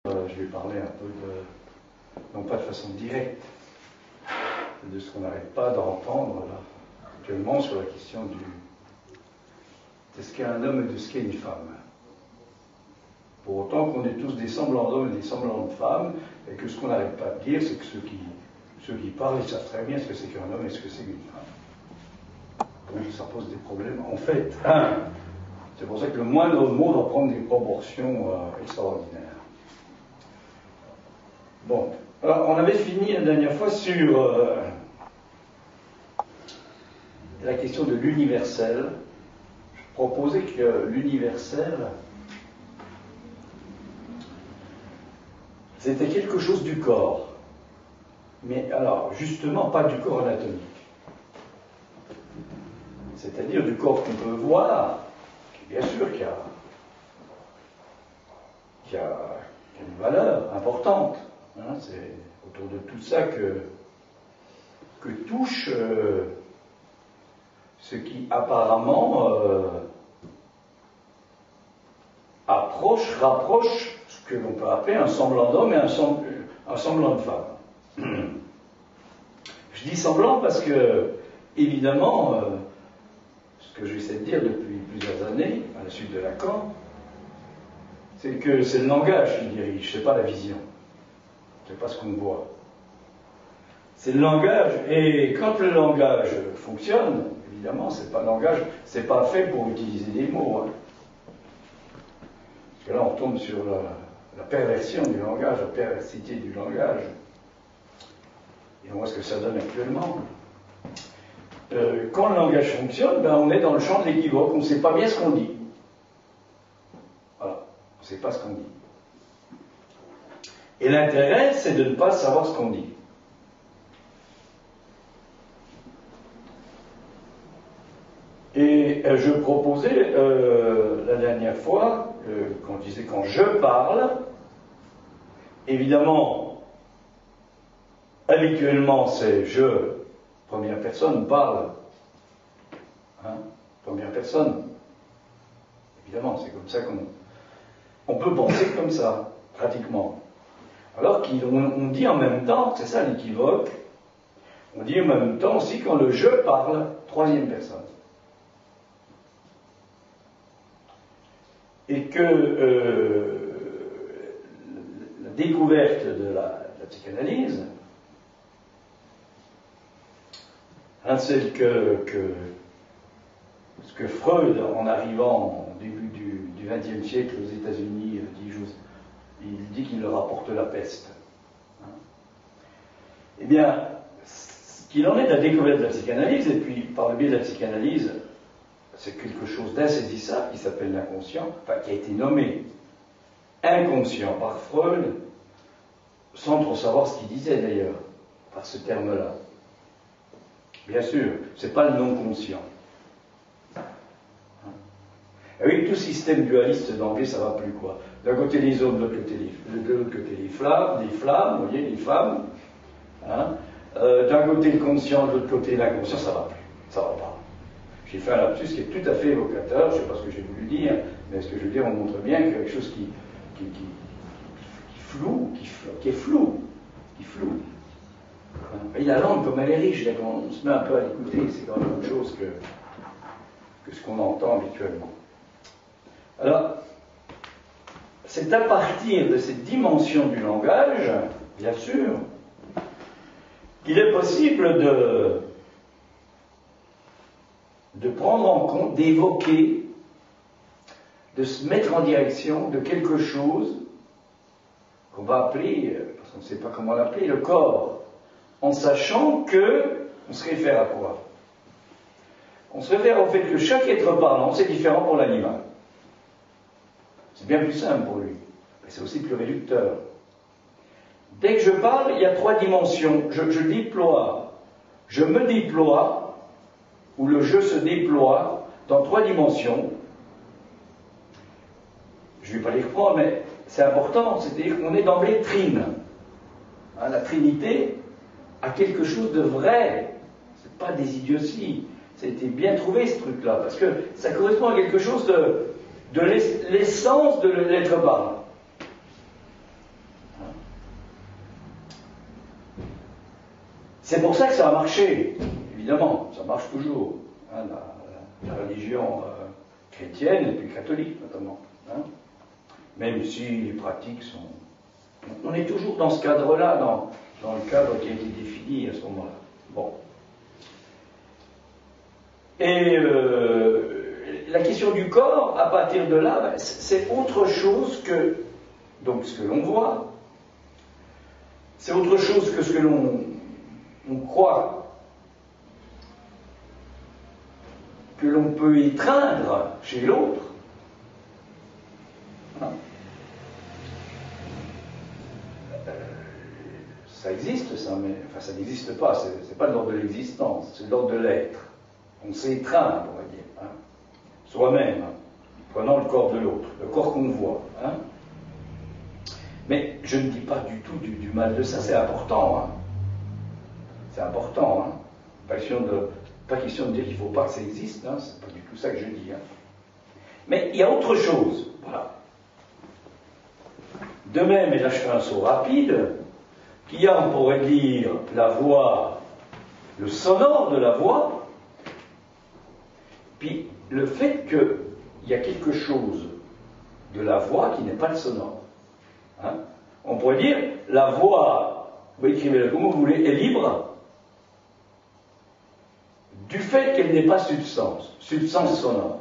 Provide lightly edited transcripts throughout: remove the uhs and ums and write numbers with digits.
Je vais parler un peu non pas de façon directe, de ce qu'on n'arrête pas d'entendre là, actuellement sur la question de ce qu'est un homme et de ce qu'est une femme. Pour autant qu'on est tous des semblants d'hommes et des semblants de femmes, et que ce qu'on n'arrête pas de dire, c'est que ceux qui parlent, ils savent très bien ce que c'est qu'un homme et ce que c'est qu'une femme. Donc ça pose des problèmes. En fait, c'est pour ça que le moindre mot va prendre des proportions extraordinaires. Bon, alors on avait fini la dernière fois sur la question de l'universel. Je proposais que l'universel, c'était quelque chose du corps. Mais alors, justement, pas du corps anatomique. C'est-à-dire du corps qu'on peut voir, qui bien sûr qui a une valeur importante. Hein, c'est autour de tout ça que touche ce qui apparemment rapproche ce que l'on peut appeler un semblant d'homme et un semblant de femme. Je dis semblant parce que, évidemment, ce que j'essaie de dire depuis plusieurs années, à la suite de Lacan, c'est que c'est le langage qui dirige, c'est pas la vision. C'est pas ce qu'on voit. C'est le langage, et quand le langage fonctionne, évidemment, c'est pas fait pour utiliser des mots. Hein. Parce que là, on tombe sur la perversion du langage, la perversité du langage. Et on voit ce que ça donne actuellement. Quand le langage fonctionne, ben, on est dans le champ de l'équivoque, on ne sait pas bien ce qu'on dit. Voilà, on ne sait pas ce qu'on dit. Et l'intérêt, c'est de ne pas savoir ce qu'on dit. Et je proposais la dernière fois, qu'on disait quand je parle, évidemment, habituellement c'est je, première personne, parle. Hein, première personne. Évidemment, c'est comme ça qu'on peut penser comme ça, pratiquement. Alors qu'on dit en même temps, c'est ça l'équivoque, on dit en même temps aussi quand le je parle, troisième personne. Et que la découverte de la psychanalyse, hein, celle ce que Freud, en arrivant au début du XXe siècle aux États-Unis, il dit qu'il leur apporte la peste. Hein. Eh bien, ce qu'il en est de la découverte de la psychanalyse, et puis par le biais de la psychanalyse, c'est quelque chose d'insaisissable qui s'appelle l'inconscient, enfin qui a été nommé inconscient par Freud, sans trop savoir ce qu'il disait d'ailleurs, par ce terme-là. Bien sûr, c'est pas le non-conscient. Et oui, tout système dualiste d'emblée, ça va plus quoi. D'un côté les hommes, de l'autre côté les flammes, vous voyez, les femmes. Hein. D'un côté le conscient, de l'autre côté l'inconscient, ça va plus. Ça va pas. J'ai fait un lapsus qui est tout à fait évocateur, je ne sais pas ce que j'ai voulu dire, mais ce que je veux dire, on montre bien qu'il y a quelque chose qui est flou. Et la langue, comme elle est riche, on se met un peu à l'écouter, c'est quand même autre chose que ce qu'on entend habituellement. Alors, c'est à partir de cette dimension du langage, bien sûr, qu'il est possible de prendre en compte, d'évoquer, de se mettre en direction de quelque chose qu'on va appeler, parce qu'on ne sait pas comment l'appeler, le corps, en sachant qu'on se réfère à quoi? On se réfère au fait que chaque être parlant, c'est différent pour l'animal. C'est bien plus simple pour lui, mais c'est aussi plus réducteur. Dès que je parle, il y a trois dimensions. Je déploie, je me déploie, où le je se déploie dans trois dimensions. Je ne vais pas les reprendre, mais c'est important, c'est-à-dire qu'on est d'emblée trine. Hein, la Trinité a quelque chose de vrai, ce n'est pas des idioties. Ça a été bien trouvé ce truc-là, parce que ça correspond à quelque chose de l'essence de l'être parlant. C'est pour ça que ça a marché, évidemment, ça marche toujours, hein, la religion chrétienne et puis catholique notamment. Hein, même si les pratiques sont... On est toujours dans ce cadre-là, dans le cadre qui a été défini à ce moment-là. Bon. Et la question du corps, à partir de là, c'est autre chose que donc ce que l'on voit, c'est autre chose que ce que l'on croit que l'on peut étreindre chez l'autre. Hein? Ça existe, ça, mais enfin, ça n'existe pas, c'est pas de l'ordre de l'existence, c'est de l'ordre de l'être. On s'étreint, on va dire, hein, soi-même, hein, prenant le corps de l'autre, le corps qu'on voit. Hein. Mais je ne dis pas du tout du mal de ça, c'est important. Hein. C'est important. Hein. Pas question de dire qu'il ne faut pas que ça existe, hein, c'est pas du tout ça que je dis. Hein. Mais il y a autre chose, voilà. De même, et là je fais un saut rapide, qu'il y a, on pourrait dire, la voix, le sonore de la voix, puis le fait qu'il y a quelque chose de la voix qui n'est pas le sonore. Hein? On pourrait dire, la voix, vous écrivez-le comme vous voulez, est libre du fait qu'elle n'est pas substance sonore.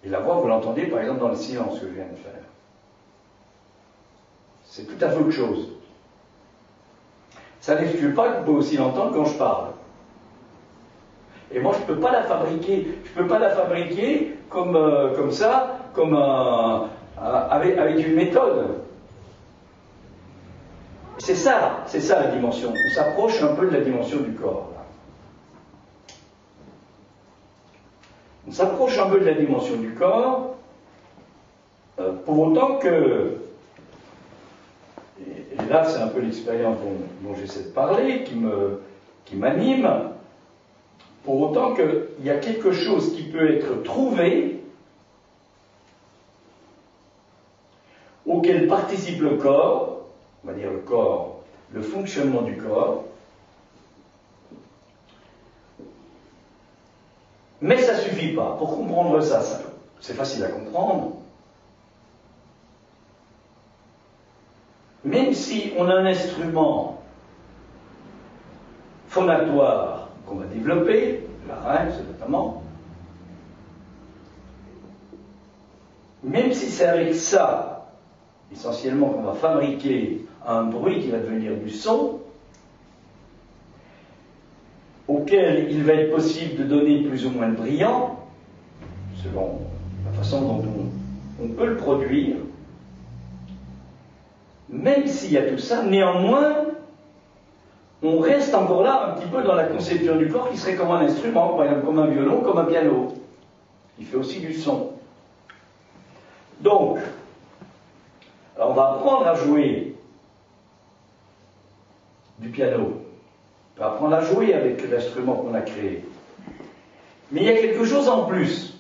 Et la voix, vous l'entendez par exemple dans le silence que je viens de faire. C'est tout à fait autre chose. Ça n'exclut pas que vous pouvez aussi l'entendre quand je parle. Et moi, je ne peux pas la fabriquer. Je ne peux pas la fabriquer comme ça, avec une méthode. C'est ça la dimension. On s'approche un peu de la dimension du corps. Là. On s'approche un peu de la dimension du corps, pour autant que, et là c'est un peu l'expérience dont j'essaie de parler, qui m'anime, pour autant qu'il y a quelque chose qui peut être trouvé, auquel participe le corps, on va dire le corps, le fonctionnement du corps, mais ça ne suffit pas. Pour comprendre ça, c'est facile à comprendre. Même si on a un instrument phonatoire qu'on va développer, la larynx notamment, même si c'est avec ça, essentiellement, qu'on va fabriquer un bruit qui va devenir du son, auquel il va être possible de donner plus ou moins de brillant, selon la façon dont on peut le produire, même s'il y a tout ça, néanmoins, on reste encore là un petit peu dans la conception du corps qui serait comme un instrument, par exemple comme un violon, comme un piano, qui fait aussi du son. Donc, alors on va apprendre à jouer du piano, on va apprendre à jouer avec l'instrument qu'on a créé. Mais il y a quelque chose en plus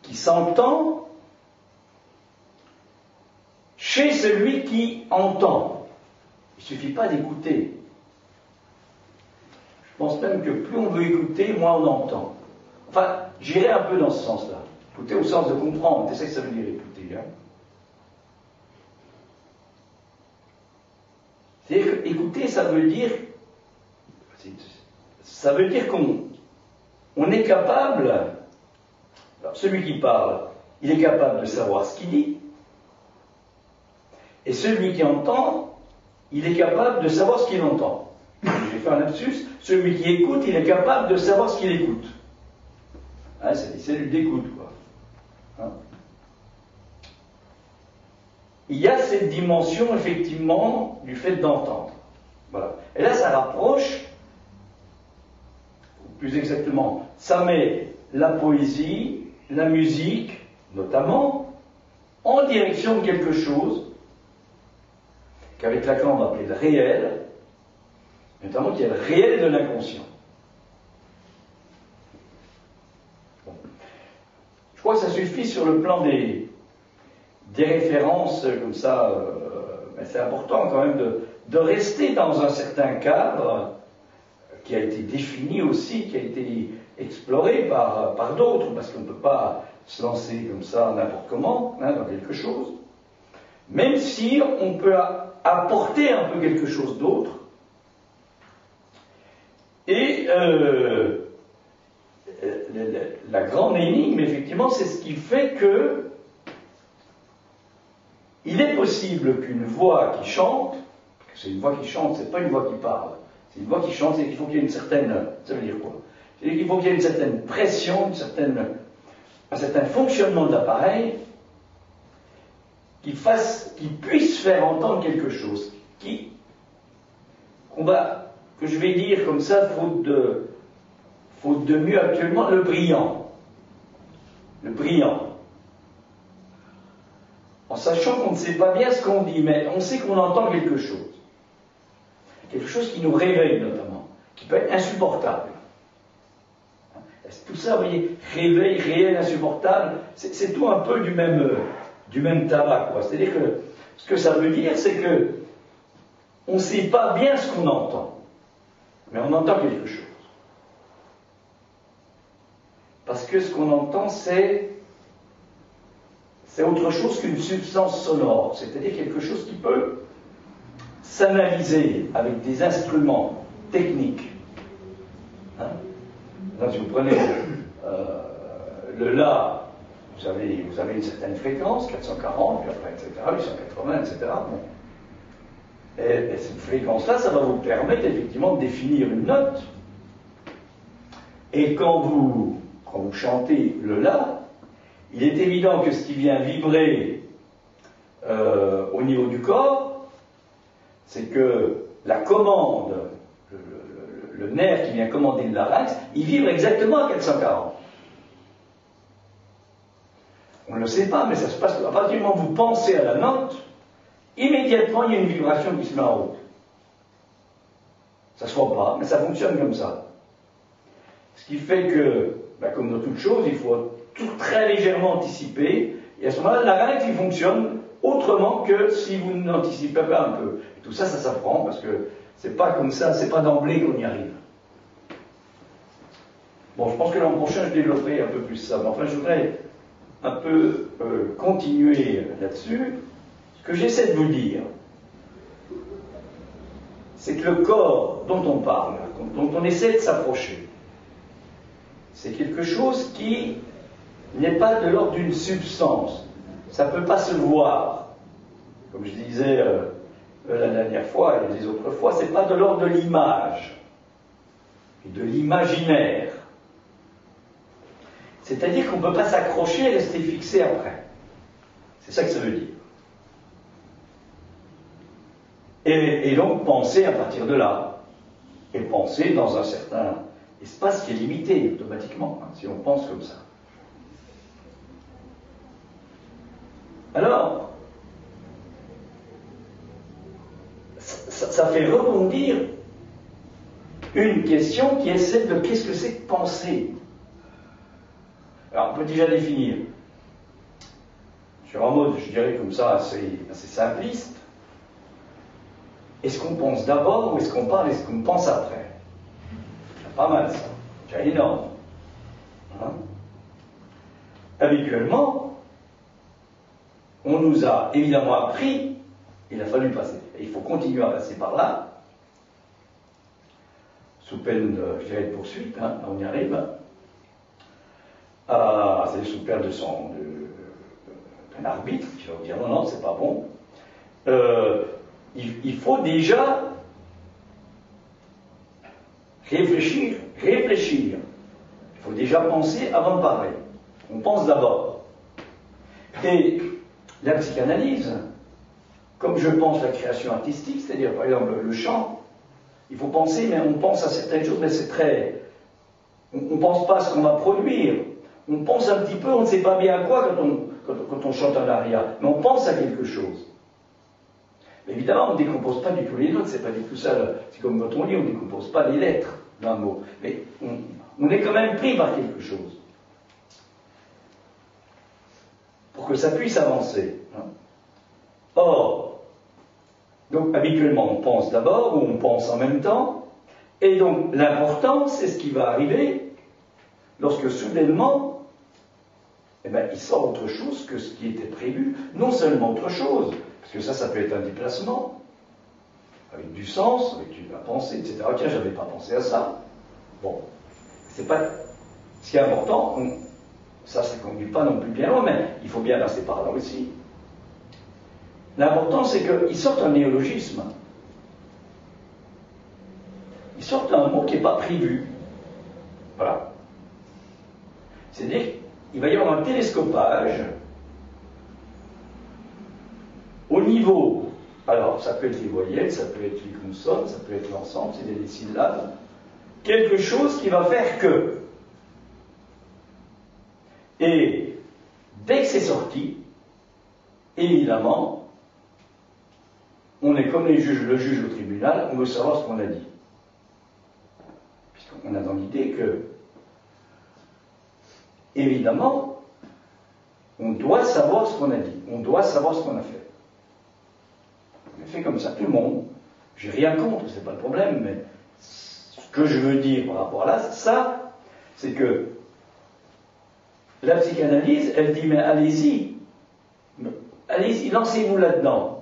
qui s'entend chez celui qui entend. Il ne suffit pas d'écouter. Je pense même que plus on veut écouter, moins on entend. Enfin, j'irai un peu dans ce sens-là. Écouter au sens de comprendre, c'est ça que ça veut dire écouter. Hein. C'est-à-dire qu'écouter, ça veut dire qu'on est capable, alors celui qui parle, il est capable de savoir ce qu'il dit, et celui qui entend, il est capable de savoir ce qu'il entend. J'ai fait un lapsus, celui qui écoute, il est capable de savoir ce qu'il écoute. Hein, c'est des cellules d'écoute, quoi. Hein. Il y a cette dimension, effectivement, du fait d'entendre. Voilà. Et là, ça rapproche, ou plus exactement, ça met la poésie, la musique, notamment, en direction de quelque chose qu'avec Lacan on va appeler le réel, notamment qui est le réel de l'inconscient. Bon. Je crois que ça suffit sur le plan des références comme ça, mais c'est important quand même de rester dans un certain cadre qui a été défini aussi, qui a été exploré par d'autres, parce qu'on ne peut pas se lancer comme ça n'importe comment dans quelque chose, même si on peut apporter un peu quelque chose d'autre. Et la grande énigme, effectivement, c'est ce qui fait que il est possible qu'une voix qui chante, parce que c'est une voix qui chante, c'est pas une voix qui parle, c'est une voix qui chante, c'est qu'il faut qu'il y ait une certaine, ça veut dire quoi? C'est-à-dire qu'il faut qu'il y ait une certaine pression, un certain fonctionnement de l'appareil qui puisse faire entendre quelque chose, que je vais dire comme ça, faute de mieux actuellement, le brillant. Le brillant. En sachant qu'on ne sait pas bien ce qu'on dit, mais on sait qu'on entend quelque chose. Quelque chose qui nous réveille notamment, qui peut être insupportable. Tout ça, vous voyez, réveil, réel, insupportable, c'est tout un peu du même tabac, quoi. C'est-à-dire que ce que ça veut dire, c'est que on ne sait pas bien ce qu'on entend, mais on entend quelque chose. Parce que ce qu'on entend, c'est autre chose qu'une substance sonore, c'est-à-dire quelque chose qui peut s'analyser avec des instruments techniques. Là, si vous prenez le La, vous avez une certaine fréquence, 440, puis après, etc., 880, etc. Bon. Et cette fréquence-là, ça va vous permettre effectivement de définir une note. Et quand vous chantez le La, il est évident que ce qui vient vibrer au niveau du corps, c'est que la commande, le nerf qui vient commander le larynx, il vibre exactement à 440. On ne le sait pas, mais ça se passe à partir du moment où vous pensez à la note, immédiatement il y a une vibration qui se met en route. Ça ne se voit pas, mais ça fonctionne comme ça. Ce qui fait que, comme dans toute chose, il faut tout très légèrement anticiper, et à ce moment-là, le larynx il fonctionne autrement que si vous n'anticipez pas un peu. Et tout ça, ça s'apprend, parce que c'est pas comme ça, c'est pas d'emblée qu'on y arrive. Bon, je pense que l'an prochain, je développerai un peu plus ça, mais enfin, je voudrais un peu continuer là-dessus. Ce que j'essaie de vous dire, c'est que le corps dont on parle, dont on essaie de s'approcher, c'est quelque chose qui n'est pas de l'ordre d'une substance. Ça ne peut pas se voir. Comme je disais la dernière fois et les autres fois, c'est pas de l'ordre de l'image et de l'imaginaire. C'est-à-dire qu'on ne peut pas s'accrocher et rester fixé après. C'est ça que ça veut dire. Et donc penser à partir de là. Et penser dans un certain espace qui est limité automatiquement, si on pense comme ça. Alors, ça fait rebondir une question qui est celle de qu'est-ce que c'est que penser. Alors, on peut déjà définir, sur un mode, je dirais comme ça, assez simpliste. Est-ce qu'on pense d'abord ou est-ce qu'on parle, est-ce qu'on pense après? C'est pas mal ça, c'est déjà énorme. Habituellement, on nous a évidemment appris, il a fallu passer, et il faut continuer à passer par là, sous peine, je dirais, de poursuite, on y arrive. C'est sous peine d'un arbitre qui va vous dire non, c'est pas bon. Il faut déjà réfléchir. Il faut déjà penser avant de parler. On pense d'abord. Et la psychanalyse, comme je pense la création artistique, c'est-à-dire par exemple le chant, il faut penser, mais on pense à certaines choses, mais c'est très... On ne pense pas à ce qu'on va produire. On pense un petit peu, on ne sait pas bien à quoi quand on chante un aria, mais on pense à quelque chose. Mais évidemment, on ne décompose pas du tout les notes, c'est pas du tout ça. C'est comme quand on lit, on ne décompose pas les lettres d'un mot. Mais on est quand même pris par quelque chose. Pour que ça puisse avancer. Or, Donc habituellement on pense d'abord, ou on pense en même temps, et donc l'important c'est ce qui va arriver lorsque soudainement, eh ben, il sort autre chose que ce qui était prévu, non seulement autre chose, parce que ça peut être un déplacement, avec du sens, avec la pensée, etc. Tiens, j'avais pas pensé à ça. Bon, c'est pas... Ce qui est important, ça ne conduit pas non plus bien loin, mais il faut bien passer par là aussi. L'important, c'est qu'ils sortent un néologisme. Ils sortent un mot qui n'est pas prévu. Voilà. C'est-à-dire qu'il va y avoir un télescopage au niveau. Alors, ça peut être les voyelles, ça peut être les consonnes, ça peut être l'ensemble, c'est des syllabes. Quelque chose qui va faire que. Et dès que c'est sorti, évidemment, on est comme le juge au tribunal, on veut savoir ce qu'on a dit. Puisqu'on a dans l'idée que, évidemment, on doit savoir ce qu'on a dit, on doit savoir ce qu'on a fait. On a fait comme ça, tout le monde. J'ai rien contre, c'est pas le problème, mais ce que je veux dire par rapport à ça, c'est que la psychanalyse, elle dit, mais allez-y, lancez-vous là-dedans.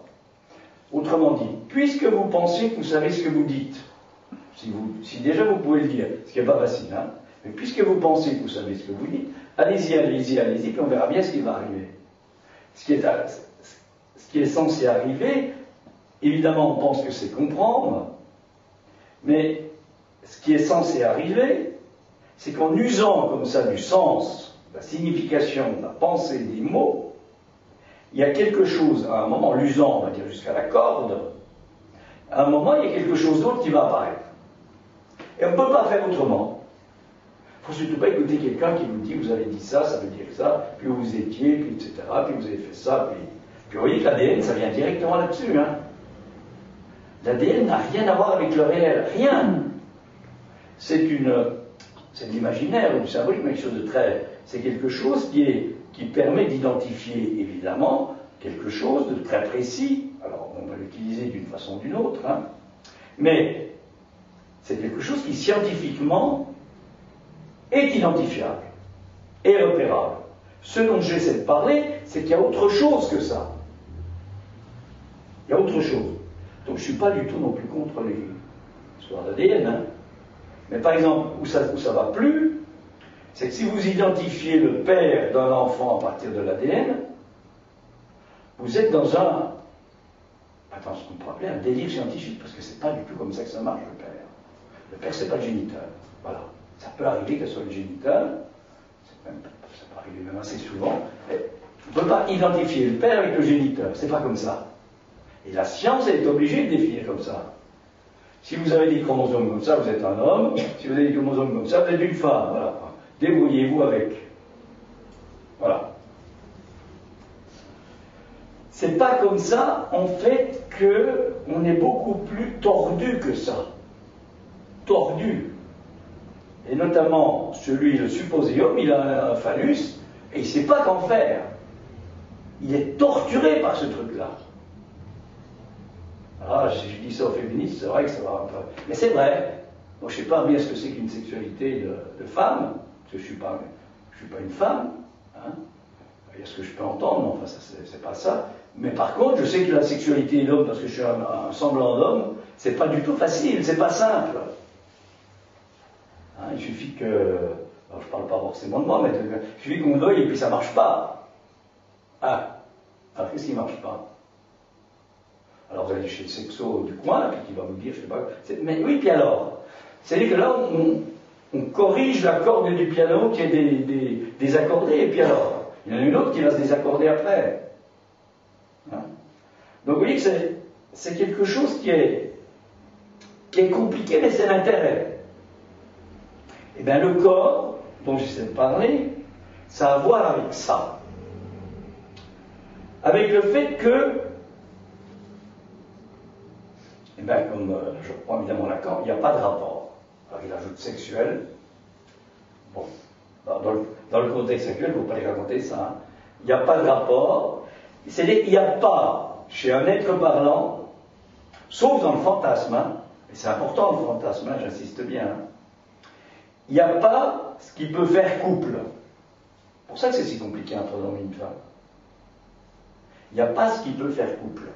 Autrement dit, puisque vous pensez que vous savez ce que vous dites, si déjà vous pouvez le dire, ce qui n'est pas facile, hein, mais puisque vous pensez que vous savez ce que vous dites, allez-y, puis on verra bien ce qui va arriver. Ce qui est censé arriver, évidemment, on pense que c'est comprendre, mais ce qui est censé arriver, c'est qu'en usant comme ça du sens, de la signification, de la pensée, des mots, il y a quelque chose, à un moment, l'usant, on va dire jusqu'à la corde, à un moment, il y a quelque chose d'autre qui va apparaître. Et on ne peut pas faire autrement. Il ne faut surtout pas écouter quelqu'un qui vous dit, vous avez dit ça, ça veut dire ça, puis où vous étiez, puis etc., puis vous avez fait ça, puis vous voyez que l'ADN, ça vient directement là-dessus. Hein. L'ADN n'a rien à voir avec le réel, rien. C'est de l'imaginaire ou du symbolique, mais quelque chose de très... C'est quelque chose qui permet d'identifier, évidemment, quelque chose de très précis. Alors, on va l'utiliser d'une façon ou d'une autre, hein. Mais c'est quelque chose qui, scientifiquement, est identifiable et repérable. Ce dont j'essaie de parler, c'est qu'il y a autre chose que ça. Il y a autre chose. Donc, je ne suis pas du tout non plus contre les histoires d'ADN, hein. Mais par exemple, où ça va plus, c'est que si vous identifiez le père d'un enfant à partir de l'ADN, vous êtes dans ce qu'on pourrait appeler un délire scientifique, parce que c'est pas du tout comme ça que ça marche, le père. Le père, c'est pas le géniteur. Voilà. Ça peut arriver que ce soit le géniteur, ça peut arriver même assez souvent, mais on ne peut pas identifier le père avec le géniteur, c'est pas comme ça. Et la science est obligée de définir comme ça. Si vous avez des chromosomes comme ça, vous êtes un homme. Si vous avez des chromosomes comme ça, vous êtes une femme. Voilà. Débrouillez-vous avec. Voilà. C'est pas comme ça, en fait, qu'on est beaucoup plus tordu que ça. Tordu. Et notamment, le supposé homme, il a un phallus, et il ne sait pas qu'en faire. Il est torturé par ce truc-là. Ah, si je dis ça aux féministes, c'est vrai que ça va un peu... Mais c'est vrai. Moi, je ne sais pas bien ce que c'est qu'une sexualité de femme, parce que je ne suis pas une femme. Hein. Il y a ce que je peux entendre, mais enfin, c'est pas ça. Mais par contre, je sais que la sexualité d'homme, parce que je suis un semblant d'homme, c'est pas du tout facile, c'est pas simple. Hein, il suffit que... Alors, je ne parle pas forcément de moi, mais il suffit qu'on veuille et puis ça ne marche pas. Ah, alors qu'est-ce qui ne marche pas? Alors vous allez chez le sexo du coin, puis qui va vous dire, je sais pas... Mais oui, puis alors? C'est-à-dire que là, on corrige la corde du piano qui est désaccordée, et puis alors? Il y en a une autre qui va se désaccorder après. Hein? Donc vous voyez que c'est quelque chose qui est compliqué, mais c'est l'intérêt. Et bien le corps, dont j'essaie de parler, ça a à voir avec ça. Avec le fait que, eh bien, comme je reprends évidemment Lacan, il n'y a pas de rapport. Alors il ajoute sexuel. Bon, dans le contexte actuel, il ne faut pas les raconter ça. Hein. Il n'y a pas de rapport. C'est-à-dire qu'il n'y a pas, chez un être parlant, sauf dans le fantasme, hein, et c'est important le fantasme, hein, j'insiste bien, hein, il n'y a pas ce qui peut faire couple. C'est pour ça que c'est si compliqué entre un homme et une femme. Il n'y a pas ce qui peut faire couple.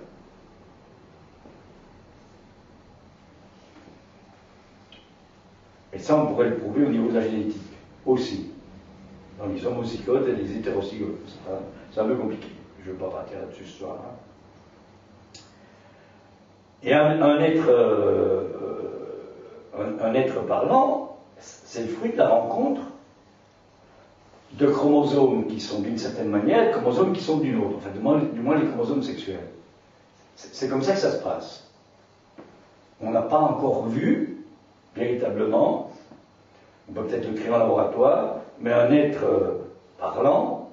Et ça, on pourrait le prouver au niveau de la génétique aussi. Dans les homozygotes et les hétérozygotes. C'est un peu compliqué. Je ne veux pas partir là-dessus ce soir. Hein. Et un être parlant, c'est le fruit de la rencontre de chromosomes qui sont d'une certaine manière et de chromosomes qui sont d'une autre. Enfin, du moins les chromosomes sexuels. C'est comme ça que ça se passe. On n'a pas encore vu, véritablement, on peut peut-être le créer en laboratoire, mais un être parlant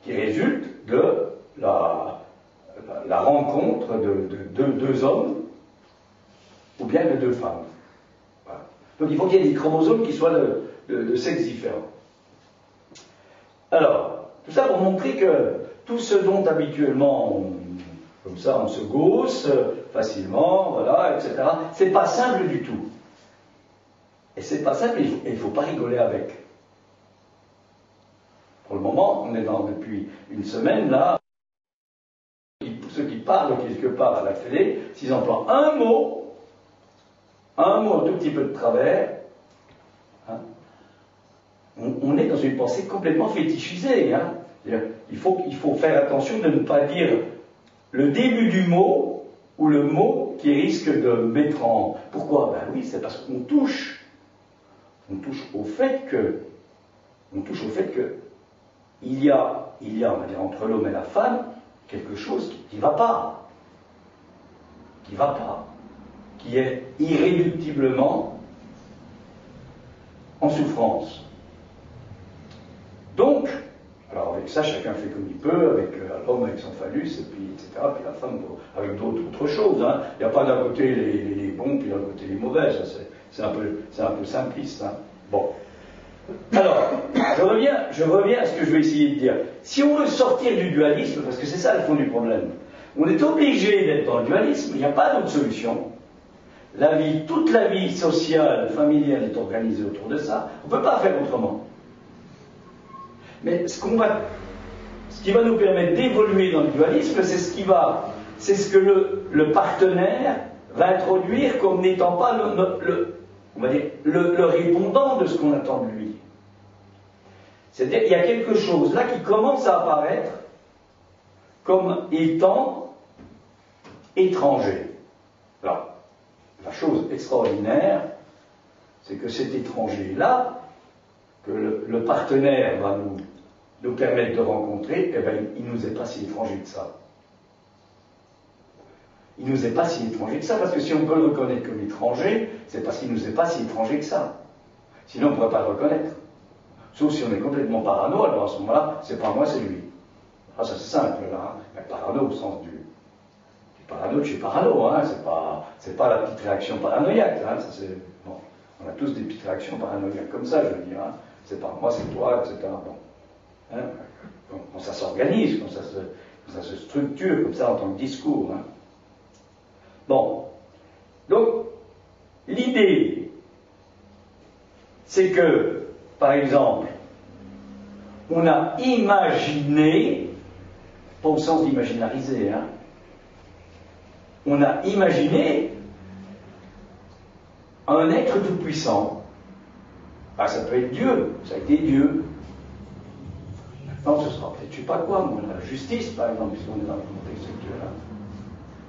qui résulte de la rencontre de deux hommes ou bien de deux femmes. Voilà. Donc il faut qu'il y ait des chromosomes qui soient de sexes différents. Alors, tout ça pour montrer que tout ce dont habituellement, comme ça, on se gausse facilement, voilà, etc., c'est pas simple du tout. Et c'est pas simple, et il ne faut pas rigoler avec. Pour le moment, on est depuis une semaine là, ceux qui parlent quelque part à la télé, s'ils emploient un mot un tout petit peu de travers, hein, on est dans une pensée complètement fétichisée. Hein. Il faut faire attention de ne pas dire le début du mot ou le mot qui risque de mettre en... Pourquoi? Ben oui, c'est parce qu'on touche au fait que il y a, on va dire, entre l'homme et la femme, quelque chose qui ne va pas. Qui est irréductiblement en souffrance. Donc, alors avec ça, chacun fait comme il peut, avec l'homme avec son phallus, et puis, etc., puis la femme avec d'autres choses. Hein. Il n'y a pas d'un côté les bons, puis d'un côté les mauvais, ça, c'est un peu simpliste. Hein. Bon. Alors, je reviens à ce que je vais essayer de dire. Si on veut sortir du dualisme, parce que c'est ça le fond du problème, on est obligé d'être dans le dualisme, il n'y a pas d'autre solution. Toute la vie sociale, familiale est organisée autour de ça. On ne peut pas faire autrement. Mais ce qui va nous permettre d'évoluer dans le dualisme, c'est ce que le partenaire va introduire comme n'étant pas le répondant de ce qu'on attend de lui. C'est-à-dire qu'il y a quelque chose là qui commence à apparaître comme étant étranger. Alors, la chose extraordinaire, c'est que cet étranger-là, que le partenaire va nous permettre de rencontrer, eh bien, il ne nous est pas si étranger que ça. Il ne nous est pas si étranger que ça, parce que si on peut le reconnaître comme étranger, c'est parce qu'il ne nous est pas si étranger que ça. Sinon, on ne pourrait pas le reconnaître. Sauf si on est complètement parano, alors à ce moment-là, c'est pas moi, c'est lui. Ah, ça c'est simple, là. Hein. Mais parano au sens du parano de chez parano, hein. C'est pas la petite réaction paranoïaque, hein. Ça, bon. On a tous des petites réactions paranoïaques comme ça, je veux dire. Hein. C'est pas moi, c'est toi, etc. Bon. Hein. Quand ça s'organise, quand ça se structure comme ça en tant que discours. Hein. Bon. Donc, l'idée, c'est que, par exemple, on a imaginé, pas au sens d'imaginariser, hein, on a imaginé un être tout-puissant. Ah, ça peut être Dieu, ça a été Dieu. Maintenant, ce sera peut-être, je ne sais pas quoi, moi, la justice, par exemple, puisqu'on est dans le contexte actuel. Hein.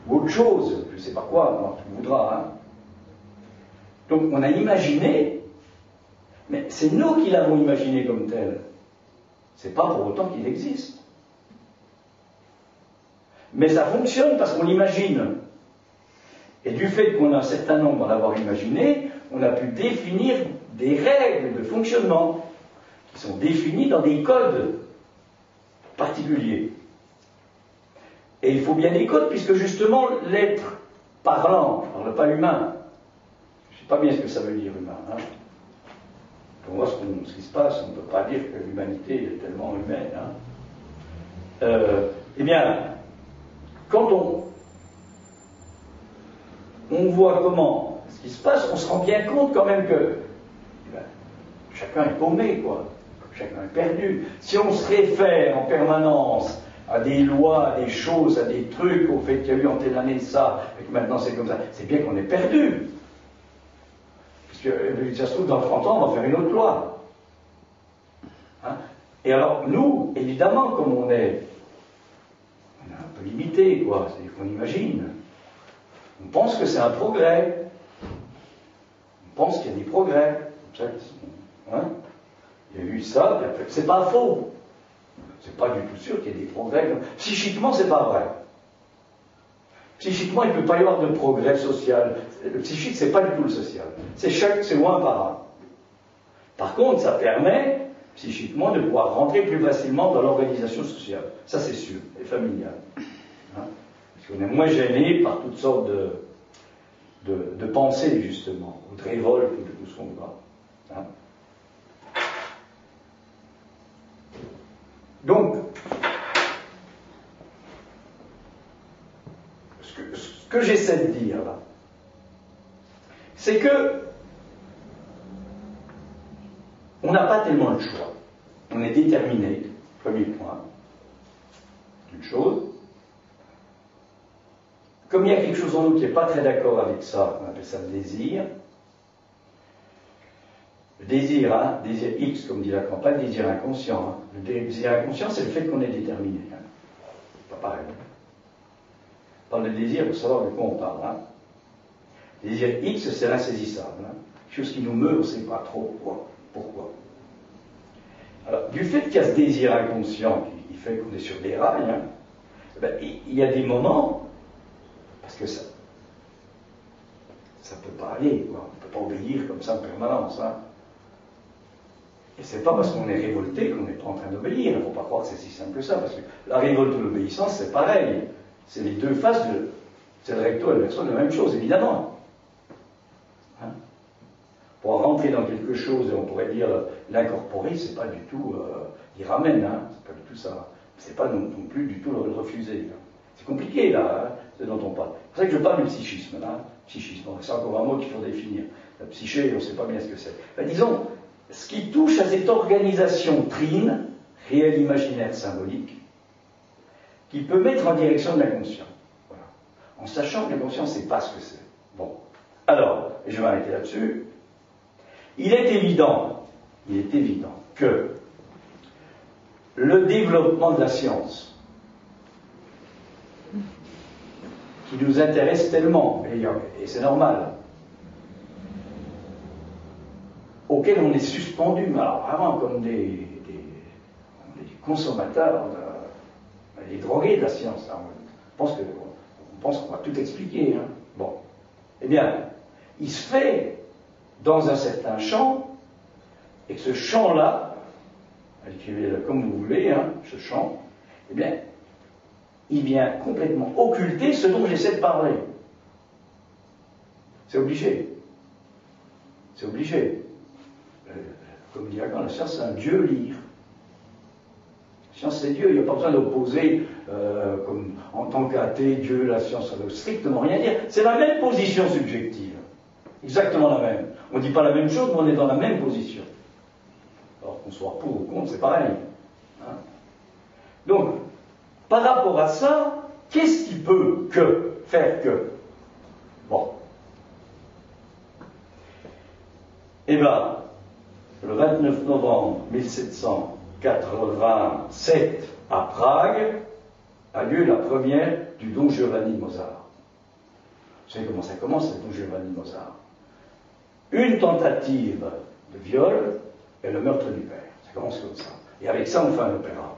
Ou autre chose, je ne sais pas quoi, tu voudras. Hein. Donc, on a imaginé, mais c'est nous qui l'avons imaginé comme tel. C'est pas pour autant qu'il existe. Mais ça fonctionne parce qu'on l'imagine. Et du fait qu'on a un certain nombre à l'avoir imaginé, on a pu définir des règles de fonctionnement qui sont définies dans des codes particuliers. Et il faut bien des codes, puisque justement l'être parlant, je ne parle pas humain, je ne sais pas bien ce que ça veut dire humain. Hein. Pour moi, ce qui se passe, on ne peut pas dire que l'humanité est tellement humaine. Hein. Eh bien, quand on voit comment ce qui se passe, on se rend bien compte quand même que chacun est paumé, quoi. Chacun est perdu. Si on se réfère en permanence à des lois, à des choses, à des trucs, au fait qu'il y a eu en telle année ça, et que maintenant c'est comme ça, c'est bien qu'on est perdu. Parce que ça se trouve, dans 30 ans, on va faire une autre loi. Hein? Et alors, nous, évidemment, comme on est un peu limité, quoi, c'est qu'on imagine. On pense que c'est un progrès. On pense qu'il y a des progrès. Hein? Il y a eu ça, c'est pas faux. C'est pas du tout sûr qu'il y ait des progrès. Psychiquement, c'est pas vrai. Psychiquement, il ne peut pas y avoir de progrès social. Le psychique, c'est pas du tout le social. C'est moins par un. Par contre, ça permet, psychiquement, de pouvoir rentrer plus facilement dans l'organisation sociale. Ça, c'est sûr, et familiale. Hein? Parce qu'on est moins gêné par toutes sortes de pensées, justement, ou de révoltes, ou de tout ce qu'on voit. Hein? Donc, ce que j'essaie de dire là, c'est que on n'a pas tellement le choix. On est déterminé, premier point, une chose. Comme il y a quelque chose en nous qui n'est pas très d'accord avec ça, on appelle ça le désir. Le désir, hein, désir X, comme dit Lacan, pas le désir inconscient. Hein. Le désir inconscient, c'est le fait qu'on est déterminé. Hein. C'est pas pareil. On parle de désir pour savoir de quoi on parle. Hein. Le désir X, c'est l'insaisissable. Hein. Quelque chose qui nous meurt, on ne sait pas trop pourquoi. Alors, du fait qu'il y a ce désir inconscient qui fait qu'on est sur des rails, hein, ben, il y a des moments, parce que ça ne peut pas aller, quoi. On ne peut pas obéir comme ça en permanence. Hein. Et c'est pas parce qu'on est révolté qu'on n'est pas en train d'obéir. Il ne faut pas croire que c'est si simple que ça, parce que la révolte ou l'obéissance, c'est pareil. C'est les deux faces de. C'est le recto et le verso de la même chose, évidemment. Hein? Pour rentrer dans quelque chose, et on pourrait dire l'incorporer, c'est pas du tout y ramène, hein? C'est pas du tout ça. C'est pas non plus du tout le refuser. Hein? C'est compliqué, là, hein, ce dont on parle. C'est pour ça que je parle du psychisme, là. Psychisme, c'est encore un mot qu'il faut définir. La psyché, on ne sait pas bien ce que c'est. Ben, disons, ce qui touche à cette organisation trine, réel, imaginaire, symbolique, qui peut mettre en direction de l'inconscient. Voilà. En sachant que l'inconscient ne sait pas ce que c'est. Bon. Alors, et je vais m'arrêter là-dessus, il est évident que le développement de la science, qui nous intéresse tellement, et c'est normal, auquel on est suspendu, mais alors vraiment comme des consommateurs, des drogués de la science. Hein. On pense qu'on va tout expliquer. Hein. Bon. Eh bien, il se fait dans un certain champ, et que ce champ-là, écrivez-le comme vous voulez, hein, ce champ, eh bien, il vient complètement occulter ce dont j'essaie de parler. C'est obligé. C'est obligé. Comme dit Lacan, la science, c'est un Dieu lire. La science, c'est Dieu. Il n'y a pas besoin d'opposer, comme en tant qu'athée, Dieu, la science, ça ne veut strictement rien dire. C'est la même position subjective. Exactement la même. On ne dit pas la même chose, mais on est dans la même position. Alors qu'on soit pour ou contre, c'est pareil. Hein? Donc, par rapport à ça, qu'est-ce qui peut faire que? Bon. Eh bien, le 29 novembre 1787, à Prague, a lieu la première du Don Giovanni de Mozart. Vous savez comment ça commence, le Don Giovanni de Mozart? Une tentative de viol et le meurtre du père. Ça commence comme ça. Et avec ça, on fait un opéra.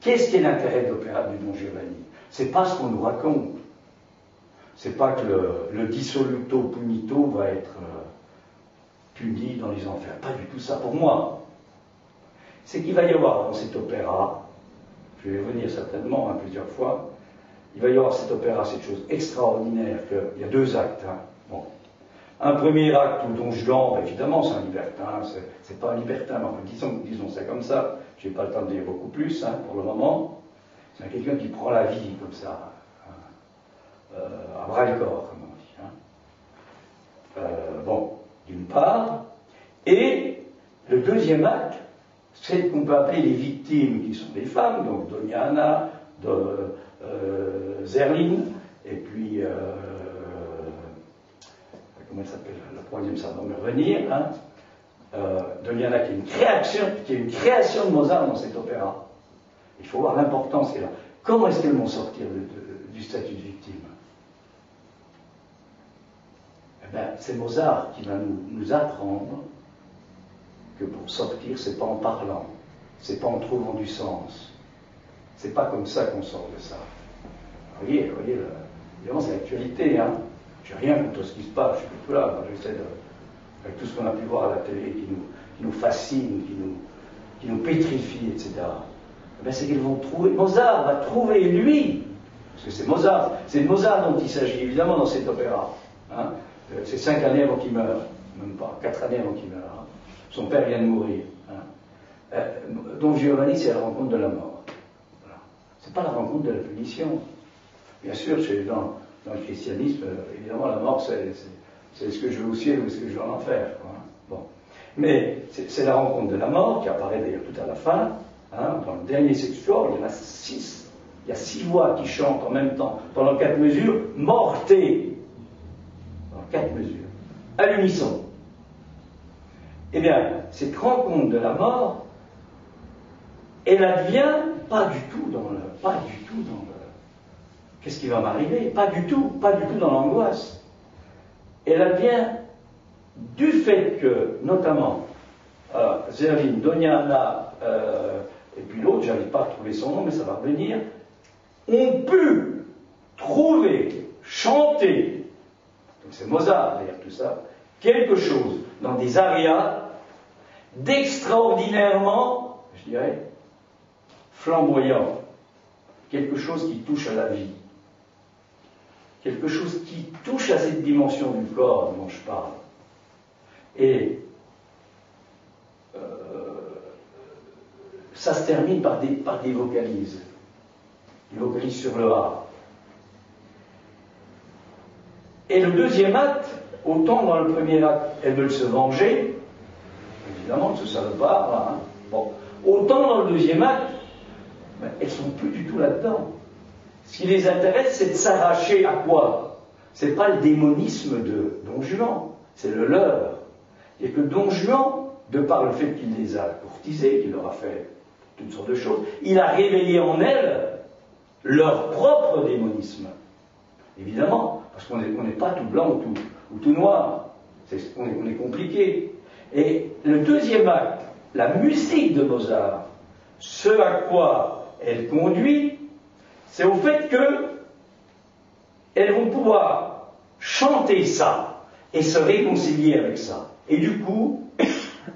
Qu'est-ce qui est l'intérêt de l'opéra du Don Giovanni? C'est pas ce qu'on nous raconte. C'est pas que le dissoluto punito va être puni dans les enfers. Pas du tout ça pour moi. C'est qu'il va y avoir dans cet opéra, je vais y revenir certainement plusieurs fois, il va y avoir cet opéra, cette chose extraordinaire, qu'il y a deux actes. Hein. Bon. Un premier acte où Don Juan, évidemment, c'est un libertin, c'est pas un libertin, mais disons ça comme ça, j'ai pas le temps de dire beaucoup plus, hein, pour le moment. C'est quelqu'un qui prend la vie comme ça, à bras le corps, comme on dit. Hein. bon, d'une part, et le deuxième acte, c'est qu'on peut appeler les victimes, qui sont des femmes, donc Doniana, Zerline, et puis, comment elle s'appelle, la troisième, ça va me revenir, hein, Doniana, qui est une création de Mozart dans cet opéra. Il faut voir l'importance qu'elle a. Comment est-ce qu'elles vont sortir du statut de victime? Eh bien, c'est Mozart qui va nous apprendre que pour sortir, c'est pas en parlant, c'est pas en trouvant du sens. C'est pas comme ça qu'on sort de ça. Vous voyez, évidemment, c'est l'actualité, hein. J'ai rien contre ce qui se passe, je suis tout là, j'essaie avec tout ce qu'on a pu voir à la télé qui nous fascine, qui nous pétrifie, etc. Eh bien, c'est qu'ils vont trouver, Mozart va trouver lui, parce que c'est de Mozart dont il s'agit, évidemment, dans cet opéra. Hein. C'est 5 années avant qu'il meure, même pas, 4 années avant qu'il meure. Hein. Son père vient de mourir. Hein. Don Giovanni, c'est la rencontre de la mort. Voilà. C'est pas la rencontre de la punition. Bien sûr, dans le christianisme, évidemment, la mort, c'est est-ce que je vais au ciel ou est-ce que je vais en enfer. Quoi. Hein. Bon. Mais c'est la rencontre de la mort qui apparaît d'ailleurs tout à la fin. Hein. Dans le dernier sextuor, il y en a 6. Il y a 6 voix qui chantent en même temps, pendant 4 mesures, mortées. Dans 4 mesures, à l'unisson. Eh bien, cette rencontre de la mort, elle advient pas du tout dans le qu'est-ce qui va m'arriver, pas du tout dans l'angoisse. Elle advient du fait que, notamment, Zerline, Doniana, et puis l'autre, j'arrive pas à trouver son nom, mais ça va revenir, ont pu trouver, chanter, donc c'est Mozart d'ailleurs tout ça, quelque chose dans des arias d'extraordinairement, je dirais, flamboyant, quelque chose qui touche à la vie, quelque chose qui touche à cette dimension du corps dont je parle. Et ça se termine par des vocalises sur le A. Et le deuxième acte, autant dans le premier acte, elles veulent se venger, évidemment, de ce salopard, là, hein. Bon. Autant dans le deuxième acte, ben, elles ne sont plus du tout là-dedans. Ce qui les intéresse, c'est de s'arracher à quoi? C'est pas le démonisme de Don Juan, c'est le leur. Et que Don Juan, de par le fait qu'il les a courtisés, qu'il leur a fait toutes sortes de choses, il a réveillé en elles leur propre démonisme. Évidemment, parce qu'on n'est pas tout blanc ou tout noir. On est compliqué. Et le deuxième acte, la musique de Mozart, ce à quoi elle conduit, c'est au fait qu'elles vont pouvoir chanter ça et se réconcilier avec ça. Et du coup, il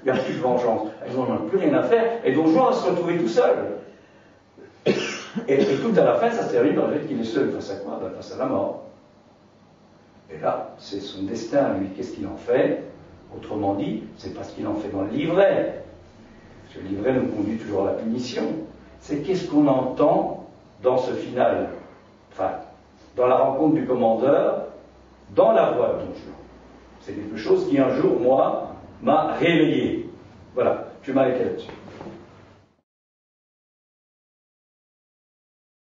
n'y a plus de vengeance. Elles n'en ont plus rien à faire. Et donc, Juan va se retrouver tout seul. Et tout à la fin, ça se termine par le fait qu'il est seul face à quoi? Ben, face à la mort. Et là, c'est son destin, lui. Qu'est-ce qu'il en fait? Autrement dit, c'est pas ce qu'il en fait dans le livret. Parce que le livret nous conduit toujours à la punition. C'est qu'est-ce qu'on entend dans ce final, enfin, dans la rencontre du commandeur, dans la voix de Don Juan. C'est quelque chose qui, un jour, moi, m'a réveillé. Voilà, je m'arrête là-dessus.